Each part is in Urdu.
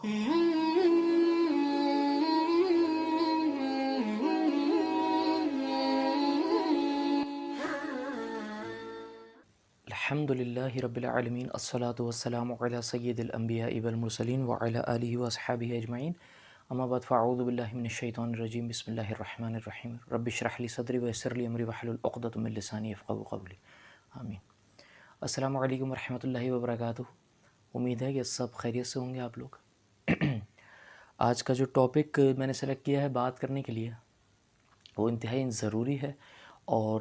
الحمد للہ رب العالمین الصلاۃ والسلام علی سید الانبیاء والمرسلین وعلی آلہ واصحابہ اجمعین اما بعد فاعوذ باللہ من الشیطان الرجیم بسم اللہ الرحمن الرحیم رب اشرح لی صدری ویسر لی امری واحلل عقدۃ من لسانی یفقہوا قولی آمین۔ السلام علیکم ورحمۃ اللہ وبرکاتہ۔ امید ہے کہ سب خیریت سے ہوں گے آپ لوگ۔ آج کا جو ٹاپک میں نے سلیکٹ کیا ہے بات کرنے کے لیے وہ انتہائی ضروری ہے، اور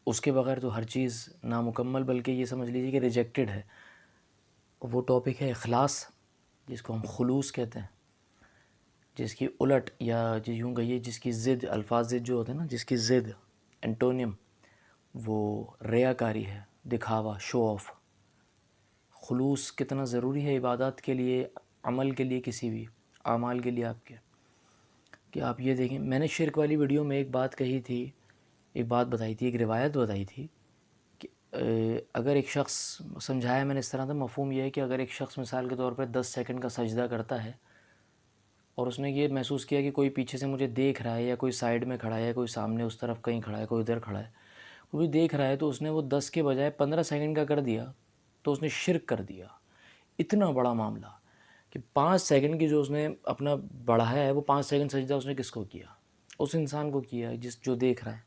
اس کے بغیر تو ہر چیز نامکمل، بلکہ یہ سمجھ لیجیے کہ ریجیکٹڈ ہے۔ وہ ٹاپک ہے اخلاص، جس کو ہم خلوص کہتے ہیں، جس کی الٹ یا یوں کہیے جس کی ضد، الفاظ ضد جو ہوتے ہیں نا، جس کی ضد اینٹونیم وہ ریاکاری ہے، دکھاوا، شو آف۔ خلوص کتنا ضروری ہے عبادات کے لیے، عمل کے لیے، کسی بھی اعمال کے لیے آپ کے، کہ آپ یہ دیکھیں۔ میں نے شرک والی ویڈیو میں ایک بات کہی تھی، ایک بات بتائی تھی، ایک روایت بتائی تھی کہ اگر ایک شخص، سمجھایا میں نے اس طرح تھا، مفہوم یہ ہے کہ اگر ایک شخص مثال کے طور پر 10 سیکنڈ کا سجدہ کرتا ہے اور اس نے یہ محسوس کیا کہ کوئی پیچھے سے مجھے دیکھ رہا ہے، یا کوئی سائیڈ میں کھڑا ہے، کوئی سامنے اس طرف کہیں کھڑا ہے، کوئی ادھر کھڑا ہے، کوئی دیکھ رہا ہے، تو اس نے وہ 10 کے بجائے 15 سیکنڈ کا کر دیا تو اس نے شرک کر دیا۔ اتنا بڑا معاملہ کہ 5 سیکنڈ کی جو اس نے اپنا بڑھایا ہے، وہ 5 سیکنڈ سجدہ اس نے کس کو کیا؟ اس انسان کو کیا جو دیکھ رہا ہے۔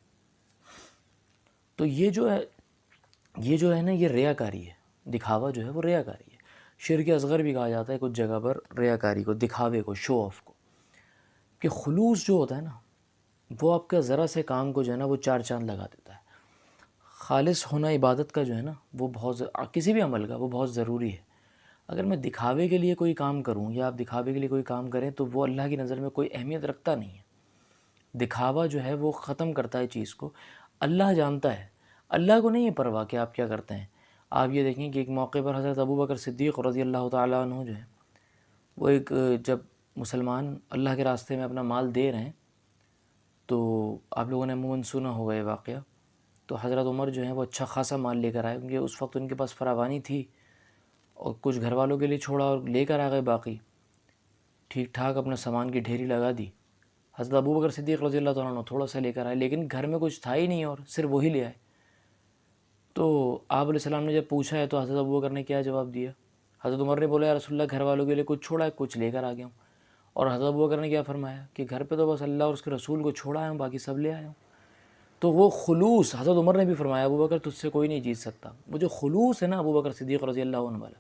تو یہ جو ہے نا، یہ ریاکاری ہے، دکھاوا جو ہے وہ ریاکاری ہے۔ شرک اصغر بھی کہا جاتا ہے کچھ جگہ پر ریاکاری کو، دکھاوے کو، شو آف کو۔ کہ خلوص جو ہوتا ہے نا، وہ آپ کا ذرا سے کام کو جو ہے نا وہ 4 چاند لگا دیتا ہے۔ خالص ہونا عبادت کا جو ہے نا وہ کسی بھی عمل کا وہ بہت ضروری ہے۔ اگر میں دکھاوے کے لیے کوئی کام کروں، یا آپ دکھاوے کے لیے کوئی کام کریں، تو وہ اللہ کی نظر میں کوئی اہمیت رکھتا نہیں ہے۔ دکھاوا جو ہے وہ ختم کرتا ہے چیز کو۔ اللہ جانتا ہے، اللہ کو نہیں ہے پرواہ کہ آپ کیا کرتے ہیں۔ آپ یہ دیکھیں کہ ایک موقع پر حضرت ابوبکر صدیق رضی اللہ تعالیٰ عنہ جو ہے، وہ جب مسلمان اللہ کے راستے میں اپنا مال دے رہے ہیں، تو آپ لوگوں نے عموماً سنا ہوگا یہ واقعہ، تو حضرت عمر جو ہیں وہ اچھا خاصا مال لے کر آئے، کیونکہ اس وقت ان کے پاس فراوانی تھی، اور کچھ گھر والوں کے لیے چھوڑا اور لے کر آ گئے باقی، ٹھیک ٹھاک اپنا سامان کی ڈھیری لگا دی۔ حضرت ابوبکر صدیق رضی اللہ تعالیٰ عنہ تھوڑا سا لے کر آئے، لیکن گھر میں کچھ تھا ہی نہیں اور صرف وہی لے آئے۔ تو آپ علیہ السلام نے جب پوچھا ہے تو حضرت ابوبکر نے کیا جواب دیا؟ حضرت عمر نے بولا یا رسول اللہ، گھر والوں کے لیے کچھ چھوڑا ہے، کچھ لے کر آ گیا ہوں۔ اور حضرت ابوبکر نے کیا فرمایا کہ گھر پہ تو بس اللہ اور اس کے رسول کو چھوڑا آیا ہوں، باقی سب لے آیا ہوں۔ تو وہ خلوص حضرت عمر نے بھی فرمایا ابوبکر تجھ سے کوئی نہیں جیت سکتا۔ وہ جو خلوص ہے نا ابوبکر صدیق رضی اللہ عنہ والا،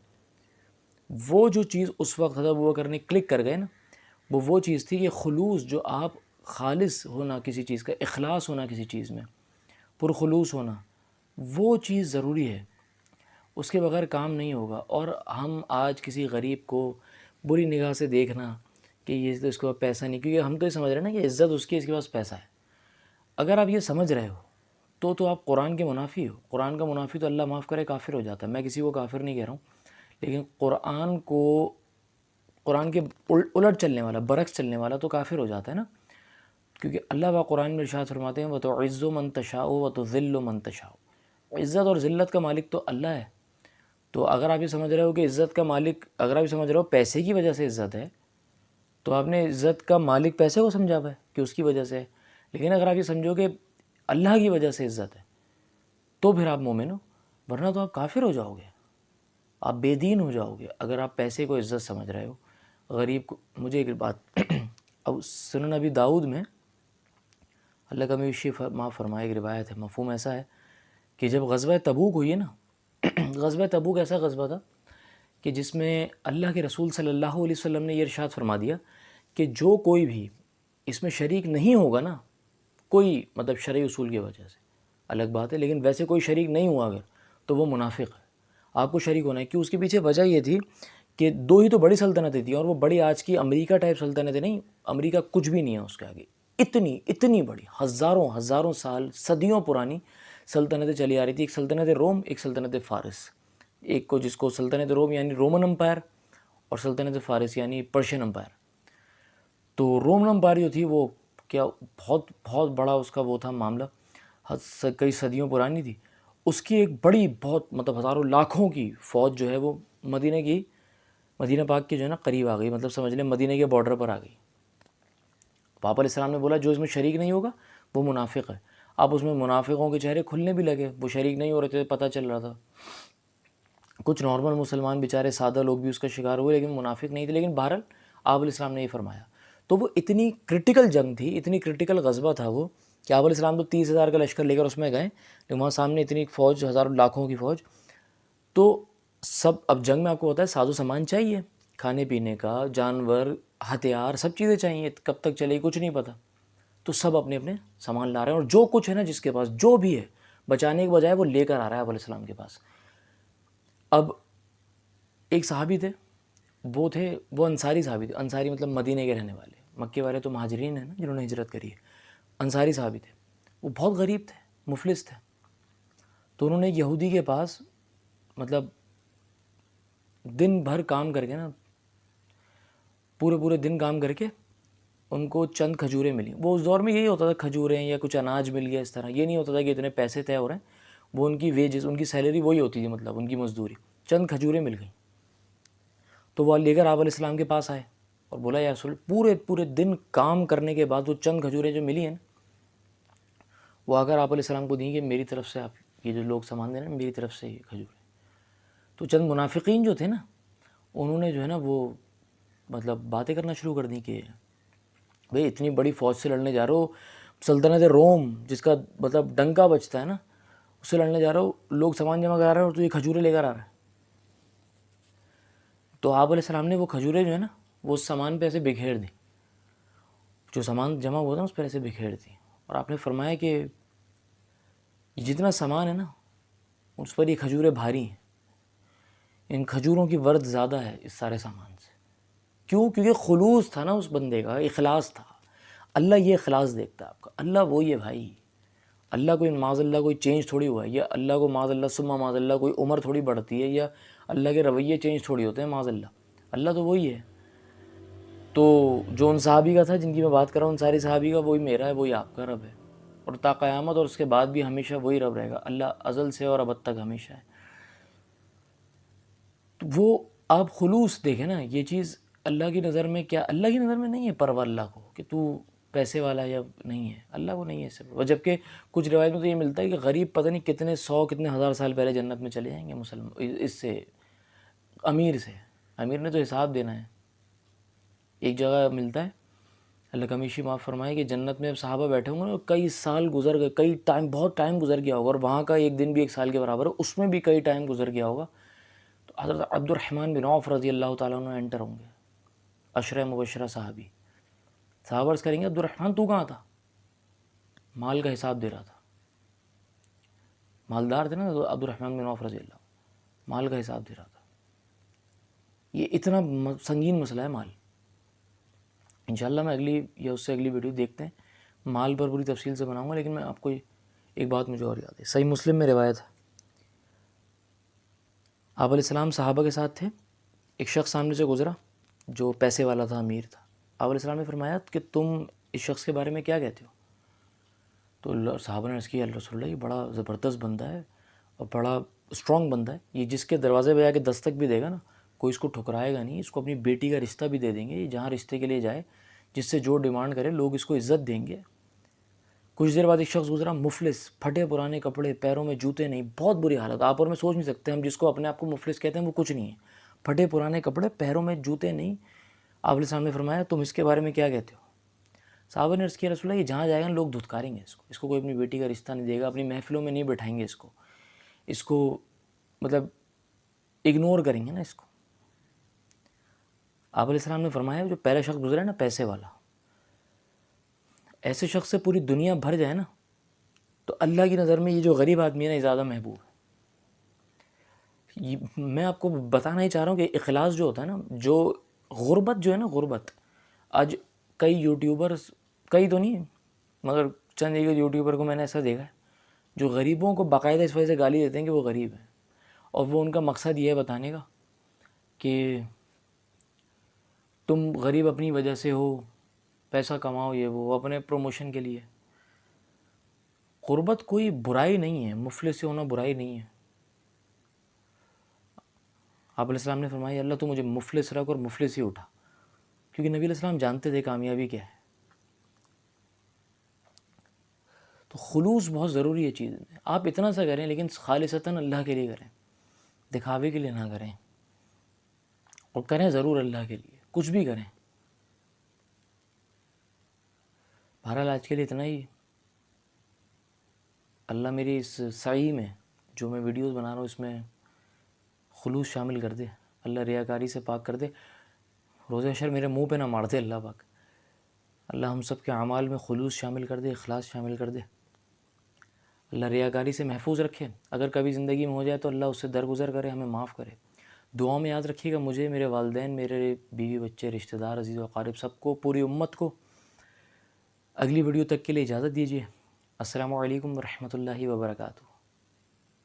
وہ جو چیز اس وقت حضرت ابوبکر نے کلک کر گئے نا، وہ چیز تھی کہ خلوص، جو آپ خالص ہونا کسی چیز کا، اخلاص ہونا کسی چیز میں، پرخلوص ہونا، وہ چیز ضروری ہے، اس کے بغیر کام نہیں ہوگا۔ اور ہم آج کسی غریب کو بری نگاہ سے دیکھنا کہ یہ تو اس کے پاس پیسہ نہیں، کیونکہ ہم تو یہ سمجھ رہے ہیں نا کہ عزت اس کی، اس کے پاس پیسہ ہے۔ اگر آپ یہ سمجھ رہے ہو تو آپ قرآن کے منافی ہو۔ قرآن کا منافی تو اللہ معاف کرے کافر ہو جاتا ہے۔ میں کسی کو کافر نہیں کہہ رہا ہوں، لیکن قرآن کے الٹ چلنے والا، برعکس چلنے والا تو کافر ہو جاتا ہے نا، کیونکہ اللہ با قرآن میں ارشاد فرماتے ہیں وَتُعِزُّ مَن تَشَاءُ وَتُذِلُّ مَن تَشَاءُ۔ عزت اور ذلت کا مالک تو اللہ ہے۔ تو اگر آپ یہ سمجھ رہے ہو کہ عزت کا مالک، اگر آپ یہ سمجھ رہے ہو پیسے کی وجہ سے عزت ہے، تو آپ نے عزت کا مالک پیسے کو سمجھا ہوا ہے کہ اس کی وجہ سے ہے۔ لیکن اگر آپ یہ سمجھو کہ اللہ کی وجہ سے عزت ہے، تو پھر آپ مومن ہو، ورنہ تو آپ کافر ہو جاؤ گے، آپ بے دین ہو جاؤ گے اگر آپ پیسے کو عزت سمجھ رہے ہو، غریب کو۔ مجھے ایک بات اب سنن ابی داؤد میں اللہ کا میشی معاف فرمائے، ایک روایت ہے، مفہوم ایسا ہے کہ جب غزوہ تبوک ہوئی ہے نا، غزوہ تبوک ایسا غزوہ تھا کہ جس میں اللہ کے رسول صلی اللہ علیہ وسلم نے یہ ارشاد فرما دیا کہ جو کوئی بھی اس میں شریک نہیں ہوگا نا، کوئی مطلب شرعی اصول کی وجہ سے الگ بات ہے، لیکن ویسے کوئی شریک نہیں ہوا اگر، تو وہ منافق ہے۔ آپ کو شریک ہونا ہے، کہ اس کے پیچھے وجہ یہ تھی کہ 2 ہی تو بڑی سلطنتیں تھیں، اور وہ بڑی آج کی امریکہ ٹائپ سلطنتیں نہیں، امریکہ کچھ بھی نہیں ہے اس کے آگے۔ اتنی بڑی، ہزاروں سال، صدیوں پرانی سلطنتیں چلی آ رہی تھی۔ ایک سلطنت روم، ایک سلطنت فارس، ایک کو جس کو سلطنت روم یعنی رومن امپائر، اور سلطنت فارس یعنی پرشین امپائر۔ تو رومن امپائر جو تھی وہ کیا بہت بڑا اس کا وہ تھا معاملہ، کئی صدیوں پرانی تھی۔ اس کی ایک بڑی، بہت مطلب ہزاروں لاکھوں کی فوج جو ہے وہ مدینہ کی مدینہ پاک کے جو ہے نا قریب آ گئی، مطلب سمجھ لیں مدینہ کے بارڈر پر آ گئی. آپ علیہ السلام نے بولا جو اس میں شریک نہیں ہوگا وہ منافق ہے. اب اس میں منافقوں کے چہرے کھلنے بھی لگے، وہ شریک نہیں ہو رہے تھے، پتہ چل رہا تھا. کچھ نارمل مسلمان بیچارے سادہ لوگ بھی اس کا شکار ہوئے، لیکن منافق نہیں تھے. لیکن بہرحال آپ علیہ السلام نے یہ فرمایا. تو وہ اتنی کرٹیکل جنگ تھی، اتنی کرٹیکل غزوہ تھا وہ، کہ آپ علیہ السلام تو 30,000 کا لشکر لے کر اس میں گئے، لیکن وہاں سامنے اتنی فوج، ہزاروں لاکھوں کی فوج. تو سب، اب جنگ میں آپ کو پتہ ہے ساز و سامان چاہیے، کھانے پینے کا، جانور، ہتھیار، سب چیزیں چاہیے. کب تک چلے گی کچھ نہیں پتہ. تو سب اپنے اپنے سامان لا رہے ہیں، اور جو کچھ ہے نا جس کے پاس جو بھی ہے بچانے کے بجائے وہ لے کر آ رہا ہے آپ علیہ السلام کے پاس. اب ایک صحابی تھے، وہ انصاری صحابی تھے. انصاری مطلب مدینہ کے رہنے والے، مکے والے تو مہاجرین ہیں نا جنہوں نے ہجرت کری ہے. انصاری صحابی تھے، وہ بہت غریب تھے، مفلس تھے. تو انہوں نے ایک یہودی کے پاس مطلب دن بھر کام کر کے نا، پورے دن کام کر کے ان کو چند کھجوریں ملی. وہ اس دور میں یہی ہوتا تھا، کھجوریں یا کچھ اناج مل گیا اس طرح. یہ نہیں ہوتا تھا کہ اتنے پیسے طے ہو رہے ہیں. وہ ان کی ویجز، ان کی سیلری وہی ہوتی تھی، مطلب ان کی مزدوری. چند کھجوریں مل گئیں تو وہ لے کر آپ علیہ السلام کے پاس آئے اور بولا یا رسول، پورے دن کام کرنے کے بعد وہ چند کھجوریں جو ملی ہیں وہ اگر آپ علیہ السلام کو دیں کہ میری طرف سے آپ یہ جو لوگ سامان دے رہے ہیں میری طرف سے یہ کھجوریں. تو چند منافقین جو تھے نا، انہوں نے جو ہے نا وہ مطلب باتیں کرنا شروع کر دیں کہ بھئی اتنی بڑی فوج سے لڑنے جا رہے ہو، سلطنت روم جس کا مطلب ڈنکا بجتا ہے نا، اس سے لڑنے جا رہے ہو، لوگ سامان جمع کرا رہے ہیں اور تو یہ کھجوریں لے کر آ رہا ہے. تو آپ علیہ السلام نے وہ کھجوریں جو ہے نا وہ اس سامان پہ ایسے بکھیر دیں، جو سامان جمع ہوا تھا اس پہ ایسے بکھیر دیں. اور آپ نے فرمایا کہ یہ جتنا سامان ہے نا اس پر یہ کھجوریں بھاری ہیں، ان کھجوروں کی ورد زیادہ ہے اس سارے سامان سے. کیوں؟ کیونکہ خلوص تھا نا اس بندے کا، اخلاص تھا. اللہ یہ اخلاص دیکھتا ہے آپ کا. اللہ وہی ہے بھائی. اللہ کوئی معاذ اللہ کوئی چینج تھوڑی ہوا ہے، یا اللہ کو معاذ اللہ ثم معاذ اللہ کوئی عمر تھوڑی بڑھتی ہے، یا اللہ کے رویے چینج تھوڑی ہوتے ہیں معاذ اللہ. اللہ تو وہی ہے. تو جو ان صحابی کا تھا جن کی میں بات کر رہا ہوں، ان ساری صحابی کا وہی میرا ہے، وہی آپ کا رب ہے، اور تا قیامت اور اس کے بعد بھی ہمیشہ وہی رب رہے گا. اللہ ازل سے اور ابد تک ہمیشہ ہے. تو وہ آپ خلوص دیکھیں نا، یہ چیز اللہ کی نظر میں کیا، اللہ کی نظر میں نہیں ہے پروا اللہ کو کہ تو پیسے والا یا نہیں ہے. اللہ کو نہیں ہے اس سے. جبکہ کچھ روایت میں تو یہ ملتا ہے کہ غریب پتہ نہیں کتنے 100 کتنے ہزار سال پہلے جنت میں چلے جائیں گے مسلمان اس سے، امیر سے. امیر نے تو حساب دینا ہے. ایک جگہ ملتا ہے، اللہ کمیشی معاف فرمائے، کہ جنت میں صحابہ بیٹھے ہوں گے اور کئی سال گزر گئے، کئی ٹائم، بہت ٹائم گزر گیا ہوگا، اور وہاں کا ایک دن بھی ایک سال کے برابر ہے، اس میں بھی کئی ٹائم گزر گیا ہوگا. تو حضرت عبد الرحمن بن عوف رضی اللہ تعالیٰ عنہ انٹر ہوں گے، عشرہ مبشرہ صحابی. صحابہ عرض کریں گے عبد الرحمن تو کہاں تھا؟ مال کا حساب دے رہا تھا. مالدار تھے نا عبد الرحمن بن عوف رضی اللہ، مال کا حساب دے رہا تھا. یہ اتنا سنگین مسئلہ ہے مال. انشاءاللہ میں اگلی یا اس سے اگلی ویڈیو دیکھتے ہیں، مال پر پوری تفصیل سے بناؤں گا. لیکن میں آپ کو ایک بات مجھے اور یاد ہے، صحیح مسلم میں روایت ہے، آپ علیہ السلام صحابہ کے ساتھ تھے، ایک شخص سامنے سے گزرا جو پیسے والا تھا، امیر تھا. آپ علیہ السلام نے فرمایا کہ تم اس شخص کے بارے میں کیا کہتے ہو؟ تو صحابہ نے عرض کیا اللہ رسول اللہ یہ بڑا زبردست بندہ ہے اور بڑا اسٹرانگ بندہ ہے، یہ جس کے دروازے پہ جا کے دستک بھی دے گا نا کوئی اس کو ٹھکرائے گا نہیں، اس کو اپنی بیٹی کا رشتہ بھی دے دیں گے، یہ جہاں رشتے کے لیے جائے جس سے جو ڈیمانڈ کرے لوگ اس کو عزت دیں گے. کچھ دیر بعد ایک شخص گزرا، مفلس، پھٹے پرانے کپڑے، پیروں میں جوتے نہیں، بہت بری حالت. آپ اور میں سوچ نہیں سکتے، ہم جس کو اپنے آپ کو مفلس کہتے ہیں وہ کچھ نہیں ہے. پھٹے پرانے کپڑے، پیروں میں جوتے نہیں. آپ علیہ السلام نے فرمایا تم اس کے بارے میں کیا کہتے ہو؟ صحابہ نے عرض کیا رسول اللہ یہ جہاں جائے گا لوگ دھتکاریں گے اس کو کوئی اپنی بیٹی کا رشتہ نہیں دے گا، اپنی محفلوں میں نہیں بٹھائیں گے اس کو مطلب اگنور کریں گے نا اس کو. آپ علیہ السلام نے فرمایا جو پہلا شخص گزرا ہے نا پیسے والا، ایسے شخص سے پوری دنیا بھر جائے نا تو اللہ کی نظر میں یہ جو غریب آدمی ہے نا یہ زیادہ محبوب ہے. میں آپ کو بتانا ہی چاہ رہا ہوں کہ اخلاص جو ہوتا ہے نا، جو غربت جو ہے نا، غربت آج کئی یوٹیوبرز، کئی تو نہیں مگر چند ایک یوٹیوبر کو میں نے ایسا دیکھا ہے جو غریبوں کو باقاعدہ اس وجہ سے گالی دیتے ہیں کہ وہ غریب ہیں، اور وہ ان کا مقصد یہ ہے بتانے کا کہ تم غریب اپنی وجہ سے ہو، پیسہ کماؤ، یہ وہ اپنے پروموشن کے لیے. غربت کوئی برائی نہیں ہے، مفلس سے ہونا برائی نہیں ہے. آپ علیہ السلام نے فرمایا اللہ تو مجھے مفلس رکھ اور مفلس ہی اٹھا، کیونکہ نبی علیہ السلام جانتے تھے کامیابی کیا ہے۔ تو خلوص بہت ضروری ہے چیز میں، آپ اتنا سا کریں لیکن خالصتاً اللہ کے لیے کریں، دکھاوے کے لیے نہ کریں، اور کریں ضرور اللہ کے لیے، کچھ بھی کریں۔ بہرحال آج کے لیے اتنا ہی۔ اللہ میری اس سعی میں جو میں ویڈیوز بنا رہا ہوں اس میں خلوص شامل کر دے، اللہ ریاکاری سے پاک کر دے، روز حشر میرے منہ پہ نہ مار دے اللہ پاک۔ اللہ ہم سب کے اعمال میں خلوص شامل کر دے، اخلاص شامل کر دے، اللہ ریاکاری سے محفوظ رکھے۔ اگر کبھی زندگی میں ہو جائے تو اللہ اس سے درگزر کرے، ہمیں معاف کرے۔ دعاؤں میں یاد رکھیے گا مجھے، میرے والدین، میرے بیوی بچے، رشتہ دار، عزیز و اقارب، سب کو، پوری امت کو۔ اگلی ویڈیو تک کے لیے اجازت دیجیے۔ السلام علیکم ورحمۃ اللہ وبرکاتہ۔